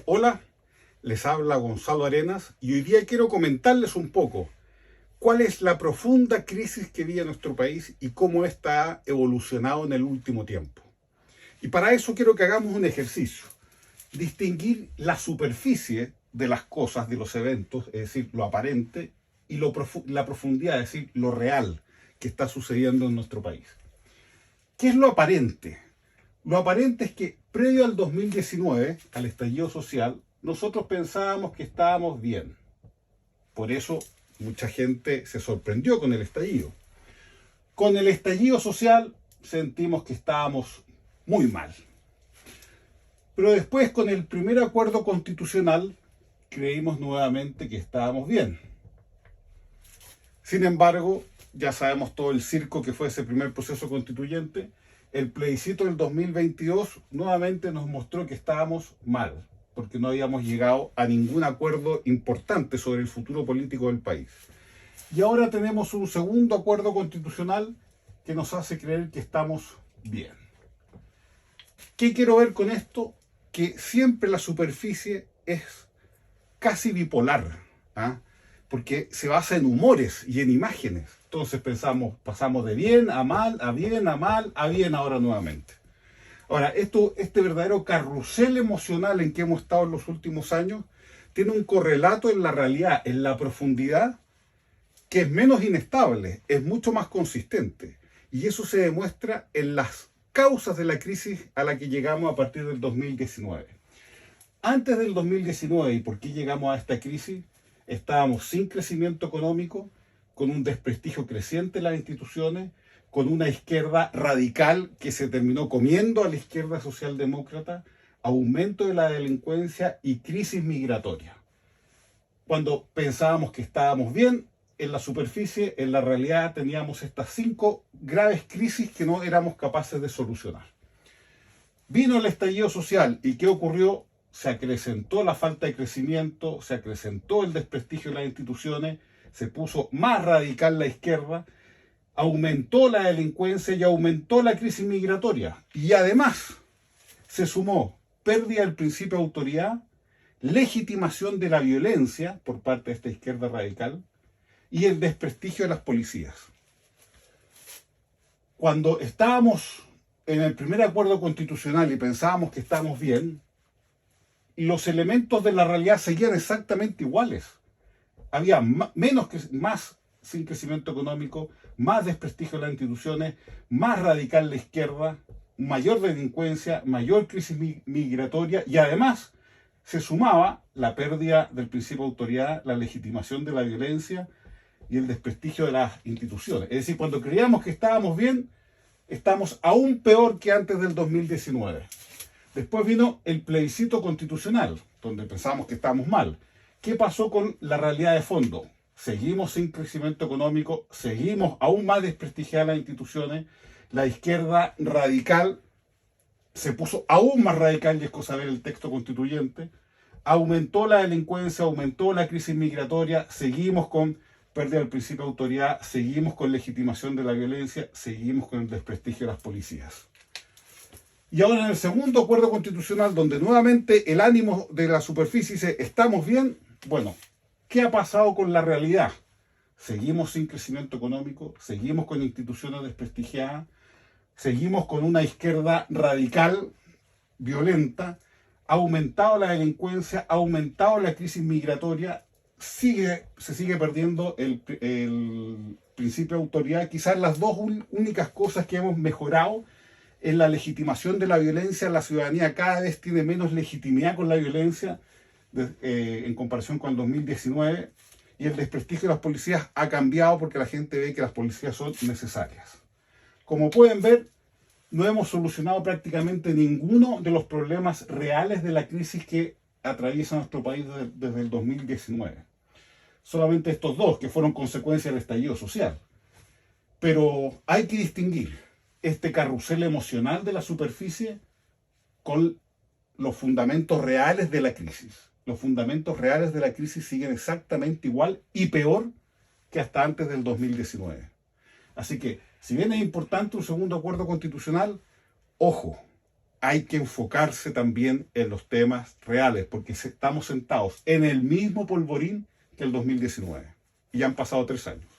Hola, les habla Gonzalo Arenas y hoy día quiero comentarles un poco cuál es la profunda crisis que vive nuestro país y cómo ésta ha evolucionado en el último tiempo. Y para eso quiero que hagamos un ejercicio, distinguir la superficie de las cosas, de los eventos, es decir, lo aparente, y la profundidad, es decir, lo real que está sucediendo en nuestro país. ¿Qué es lo aparente? Lo aparente es que previo al 2019, al estallido social, nosotros pensábamos que estábamos bien. Por eso mucha gente se sorprendió con el estallido. Con el estallido social sentimos que estábamos muy mal. Pero después, con el primer acuerdo constitucional, creímos nuevamente que estábamos bien. Sin embargo, ya sabemos todo el circo que fue ese primer proceso constituyente. El plebiscito del 2022 nuevamente nos mostró que estábamos mal, porque no habíamos llegado a ningún acuerdo importante sobre el futuro político del país. Y ahora tenemos un segundo acuerdo constitucional que nos hace creer que estamos bien. ¿Qué quiero ver con esto? Que siempre la superficie es casi bipolar, ¿ah? Porque se basa en humores y en imágenes. Entonces pasamos de bien a mal, a bien a mal, a bien ahora nuevamente. Ahora, este verdadero carrusel emocional en que hemos estado en los últimos años tiene un correlato en la realidad, en la profundidad, que es menos inestable, es mucho más consistente. Y eso se demuestra en las causas de la crisis a la que llegamos a partir del 2019. Antes del 2019, ¿y por qué llegamos a esta crisis? Estábamos sin crecimiento económico, con un desprestigio creciente en las instituciones, con una izquierda radical que se terminó comiendo a la izquierda socialdemócrata, aumento de la delincuencia y crisis migratoria. Cuando pensábamos que estábamos bien, en la superficie, en la realidad teníamos estas 5 graves crisis que no éramos capaces de solucionar. Vino el estallido social y ¿qué ocurrió? Se acrecentó la falta de crecimiento, se acrecentó el desprestigio de las instituciones, se puso más radical la izquierda, aumentó la delincuencia y aumentó la crisis migratoria. Y además se sumó pérdida del principio de autoridad, legitimación de la violencia por parte de esta izquierda radical y el desprestigio de las policías. Cuando estábamos en el primer acuerdo constitucional y pensábamos que estábamos bien, los elementos de la realidad seguían exactamente iguales. Había más sin crecimiento económico, más desprestigio de las instituciones, más radical la izquierda, mayor delincuencia, mayor crisis migratoria y además se sumaba la pérdida del principio de autoridad, la legitimación de la violencia y el desprestigio de las instituciones. Es decir, cuando creíamos que estábamos bien, estamos aún peor que antes del 2019. Después vino el plebiscito constitucional, donde pensábamos que estábamos mal. ¿Qué pasó con la realidad de fondo? Seguimos sin crecimiento económico, seguimos aún más desprestigiadas las instituciones, la izquierda radical se puso aún más radical, y es cosa ver el texto constituyente, aumentó la delincuencia, aumentó la crisis migratoria, seguimos con pérdida del principio de autoridad, seguimos con legitimación de la violencia, seguimos con el desprestigio de las policías. Y ahora en el segundo acuerdo constitucional, donde nuevamente el ánimo de la superficie dice, estamos bien, bueno, ¿qué ha pasado con la realidad? Seguimos sin crecimiento económico, seguimos con instituciones desprestigiadas, seguimos con una izquierda radical, violenta, ha aumentado la delincuencia, ha aumentado la crisis migratoria, se sigue perdiendo el principio de autoridad. Quizás las dos únicas cosas que hemos mejorado en la legitimación de la violencia, la ciudadanía cada vez tiene menos legitimidad con la violencia en comparación con el 2019 y el desprestigio de las policías ha cambiado porque la gente ve que las policías son necesarias. Como pueden ver, no hemos solucionado prácticamente ninguno de los problemas reales de la crisis que atraviesa nuestro país desde el 2019. Solamente estos dos que fueron consecuencia del estallido social. Pero hay que distinguir este carrusel emocional de la superficie con los fundamentos reales de la crisis. Los fundamentos reales de la crisis siguen exactamente igual y peor que hasta antes del 2019. Así que, si bien es importante un segundo acuerdo constitucional, ojo, hay que enfocarse también en los temas reales, porque estamos sentados en el mismo polvorín que el 2019. Y ya han pasado 3 años.